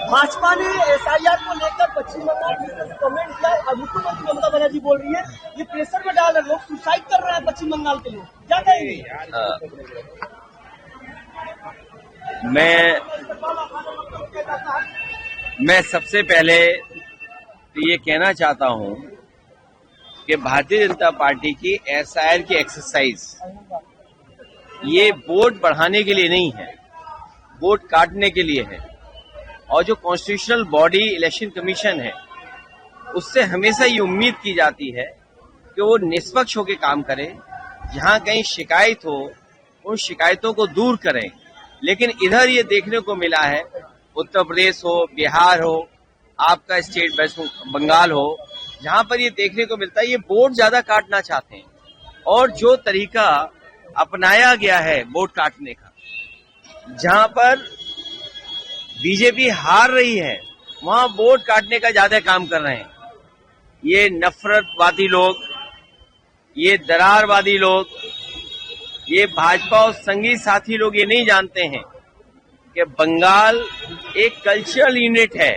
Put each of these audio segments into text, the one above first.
भाजपा ने एसआईआर को लेकर पश्चिम बंगाल में कमेंट किया और मुख्यमंत्री ममता बनर्जी बोल रही है ये प्रेशर में डाल रहे लोग, सुसाइड कर रहे हैं पश्चिम बंगाल के लोग, क्या कहेंगे? मैं सबसे पहले तो ये कहना चाहता हूं कि भारतीय जनता पार्टी की एसआईआर की एक्सरसाइज ये वोट बढ़ाने के लिए नहीं है, वोट काटने के लिए है। और जो कॉन्स्टिट्यूशनल बॉडी इलेक्शन कमीशन है उससे हमेशा ये उम्मीद की जाती है कि वो निष्पक्ष होकर काम करे, जहां कहीं शिकायत हो उन शिकायतों को दूर करें। लेकिन इधर ये देखने को मिला है, उत्तर प्रदेश हो, बिहार हो, आपका स्टेट वेस्ट बंगाल हो, जहां पर ये देखने को मिलता है ये वोट ज्यादा काटना चाहते हैं। और जो तरीका अपनाया गया है वोट काटने का, जहां पर बीजेपी हार रही है वहां वोट काटने का ज्यादा काम कर रहे हैं। ये नफरतवादी लोग, ये दरारवादी लोग, ये भाजपा और संगी साथी लोग ये नहीं जानते हैं कि बंगाल एक कल्चरल यूनिट है,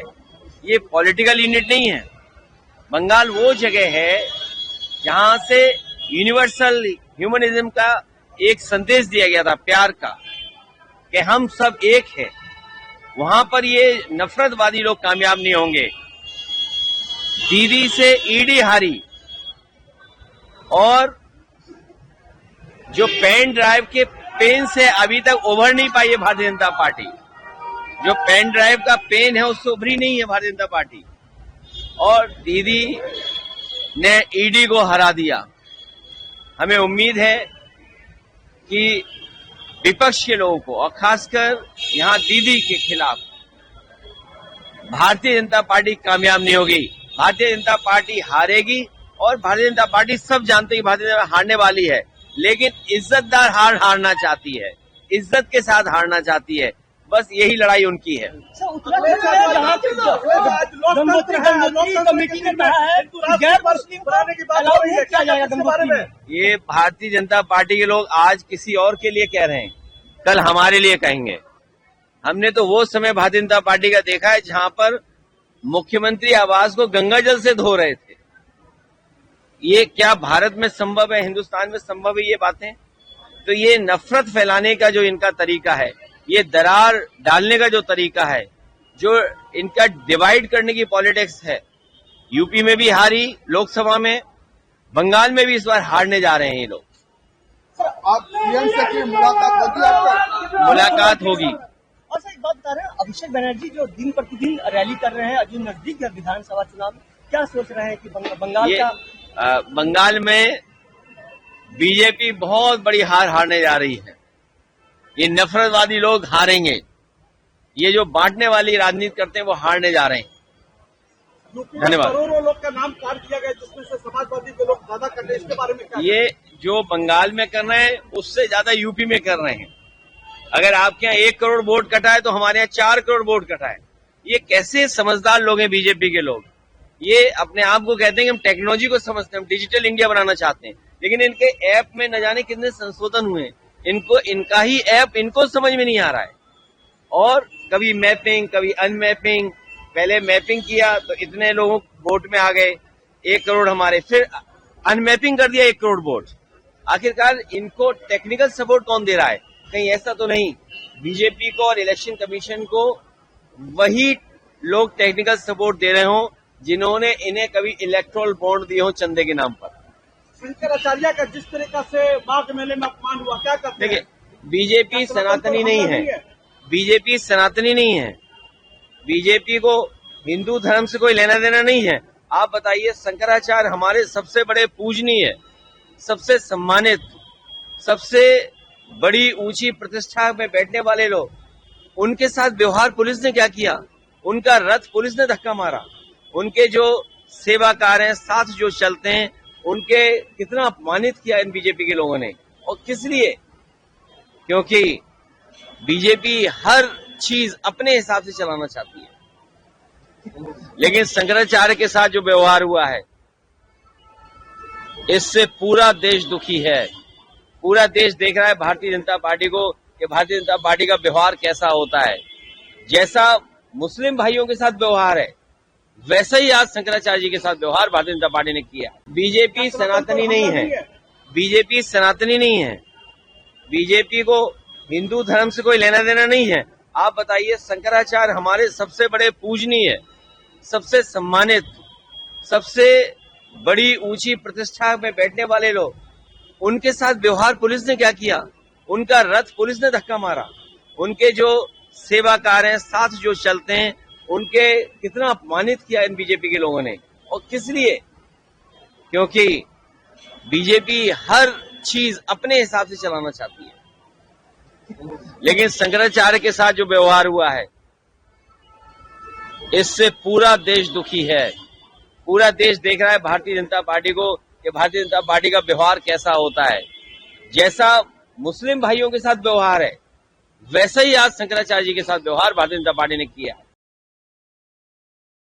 ये पॉलिटिकल यूनिट नहीं है। बंगाल वो जगह है जहां से यूनिवर्सल ह्यूमनिज्म का एक संदेश दिया गया था, प्यार का, कि हम सब एक हैं। वहां पर ये नफरतवादी लोग कामयाब नहीं होंगे। दीदी से ईडी हारी और जो पेन ड्राइव के पेन से अभी तक उभर नहीं पाई है भारतीय जनता पार्टी, जो पेन ड्राइव का पेन है उससे उभरी नहीं है भारतीय जनता पार्टी। और दीदी ने ईडी को हरा दिया। हमें उम्मीद है कि विपक्ष के लोगों को और खासकर यहां दीदी के खिलाफ भारतीय जनता पार्टी कामयाब नहीं होगी। भारतीय जनता पार्टी हारेगी और भारतीय जनता पार्टी सब जानते हैं कि भारतीय जनता पार्टी हारने वाली है, लेकिन इज्जतदार हारना चाहती है, इज्जत के साथ हारना चाहती है। बस यही लड़ाई उनकी है। ये भारतीय जनता पार्टी के लोग आज किसी और के लिए कह रहे हैं, कल हमारे लिए कहेंगे। हमने तो वो समय भारतीय जनता पार्टी का देखा है जहां पर मुख्यमंत्री आवास को गंगा जल से धो रहे थे। ये क्या भारत में संभव है, हिंदुस्तान में संभव है ये बातें? तो ये नफरत फैलाने का जो इनका तरीका है, ये दरार डालने का जो तरीका है, जो इनका डिवाइड करने की पॉलिटिक्स है, यूपी में भी हारी लोकसभा में, बंगाल में भी इस बार हारने जा रहे हैं ये लोग। सर, आप पीएम से की मुलाकात होगी। और सर एक बात बता रहे हैं, अभिषेक बनर्जी जो दिन प्रतिदिन रैली कर रहे हैं, जो नजदीक है विधानसभा चुनाव में, क्या सोच रहे हैं कि बंगाल में बीजेपी बहुत बड़ी हारने जा रही है। ये नफरतवादी लोग हारेंगे, ये जो बांटने वाली राजनीति करते हैं वो हारने जा रहे हैं। धन्यवाद। करोड़ों लोग का नाम काट दिया गया जिसमें से समाजवादी के लोग ज्यादा कर रहे हैं, इसके बारे में क्या? ये जो बंगाल में कर रहे हैं उससे ज्यादा यूपी में कर रहे हैं। अगर आपके यहाँ 1 करोड़ वोट कटा है तो हमारे यहाँ 4 करोड़ वोट कटा है। ये कैसे समझदार लोग हैं बीजेपी के लोग? ये अपने आप को कहते हैं कि हम टेक्नोलॉजी को समझते हैं, हम डिजिटल इंडिया बनाना चाहते हैं, लेकिन इनके ऐप में न जाने कितने संशोधन हुए, इनका ही ऐप इनको समझ में नहीं आ रहा है। और कभी मैपिंग, कभी अनमैपिंग, पहले मैपिंग किया तो इतने लोगों वोट में आ गए 1 करोड़ हमारे, फिर अनमैपिंग कर दिया 1 करोड़ वोट। आखिरकार इनको टेक्निकल सपोर्ट कौन दे रहा है? कहीं ऐसा तो नहीं बीजेपी को और इलेक्शन कमीशन को वही लोग टेक्निकल सपोर्ट दे रहे हो जिन्होंने इन्हें कभी इलेक्ट्रोल बॉन्ड दिए हो चंदे के नाम पर। शंकराचार्य का जिस तरीका से बाघ मेले में अपमान हुआ, क्या करते हैं? देखिए, बीजेपी सनातनी नहीं है, बीजेपी सनातनी नहीं है, बीजेपी को हिंदू धर्म से कोई लेना देना नहीं है। आप बताइए, शंकराचार्य हमारे सबसे बड़े पूजनीय, सबसे सम्मानित, सबसे बड़ी ऊंची प्रतिष्ठा में बैठने वाले लोग, उनके साथ व्यवहार पुलिस ने क्या किया? उनका रथ पुलिस ने धक्का मारा। उनके जो सेवाकार हैं, साथ जो चलते हैं, उनके कितना अपमानित किया इन बीजेपी के लोगों ने। और किस लिए? क्योंकि बीजेपी हर चीज अपने हिसाब से चलाना चाहती है, लेकिन शंकराचार्य के साथ जो व्यवहार हुआ है इससे पूरा देश दुखी है। पूरा देश देख रहा है भारतीय जनता पार्टी को कि भारतीय जनता पार्टी का व्यवहार कैसा होता है। जैसा मुस्लिम भाइयों के साथ व्यवहार है, वैसा ही आज शंकराचार्य जी के साथ व्यवहार भारतीय जनता पार्टी ने किया। बीजेपी सनातनी नहीं है, बीजेपी सनातनी नहीं है, बीजेपी को हिंदू धर्म से कोई लेना देना नहीं है। आप बताइए, शंकराचार्य हमारे सबसे बड़े पूजनीय, सबसे सम्मानित, सबसे बड़ी ऊंची प्रतिष्ठा में बैठने वाले लोग, उनके साथ व्यवहार पुलिस ने क्या किया? उनका रथ पुलिस ने धक्का मारा। उनके जो सेवाकार हैं, साथ जो चलते हैं, उनके कितना अपमानित किया इन बीजेपी के लोगों ने। और किस लिए? क्योंकि बीजेपी हर चीज अपने हिसाब से चलाना चाहती है। लेकिन शंकराचार्य के साथ जो व्यवहार हुआ है, इससे पूरा देश दुखी है। पूरा देश देख रहा है भारतीय जनता पार्टी को कि भारतीय जनता पार्टी का व्यवहार कैसा होता है। जैसा मुस्लिम भाइयों के साथ व्यवहार है, वैसा ही आज शंकराचार्य जी के साथ व्यवहार भारतीय जनता पार्टी ने किया।